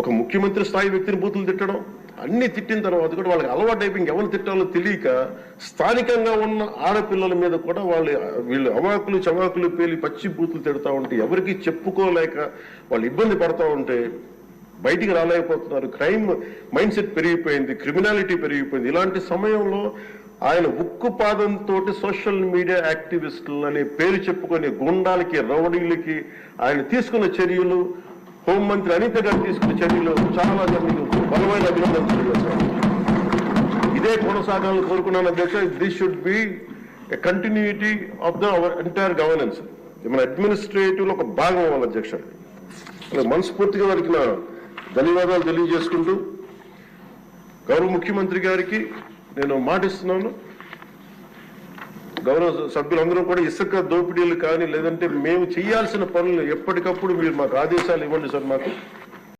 ఒక ముఖ్యమంత్రి స్థాయి వ్యక్తిని బూతులు తిట్టడం, అన్ని తిట్టిన తర్వాత కూడా వాళ్ళకి అలవాటు అయిపోయి ఎవరు తిట్టాలో తెలియక స్థానికంగా ఉన్న ఆడపిల్లల మీద కూడా వీళ్ళు అవాకులు చవాకులు పేలి పచ్చి బూతులు తిడతా ఉంటే ఎవరికి చెప్పుకోలేక వాళ్ళు ఇబ్బంది పడతా ఉంటే బయటికి రాలేకపోతున్నారు. క్రైమ్ మైండ్ సెట్ పెరిగిపోయింది, క్రిమినాలిటీ పెరిగిపోయింది. ఇలాంటి సమయంలో ఆయన ఉక్కు పాదంతో సోషల్ మీడియా యాక్టివిస్టులు అనే పేరు చెప్పుకొని గుండాలకి రౌడీలకి ఆయన తీసుకున్న చర్యలు, హోంమంత్రి అనిత గారు తీసుకున్న చర్యలు చాలా బలమైన అభినందనలు. ఇదే కొనసాగాలని కోరుకున్నాను అధ్యక్ష. This should be a continuity of our entire governance. మన అడ్మినిస్ట్రేటివ్ లో ఒక భాగం అవ్వాలి అధ్యక్ష. మనస్ఫూర్తిగా వారికి నా ధన్యవాదాలు తెలియజేసుకుంటూ గౌరవ ముఖ్యమంత్రి గారికి నేను మాటిస్తున్నాను. గౌరవ సభ్యులందరూ కూడా ఇసుక దోపిడీలు కానీ లేదంటే మేము చేయాల్సిన పనులు ఎప్పటికప్పుడు మీరు మాకు ఆదేశాలు ఇవ్వండి సార్. మాకు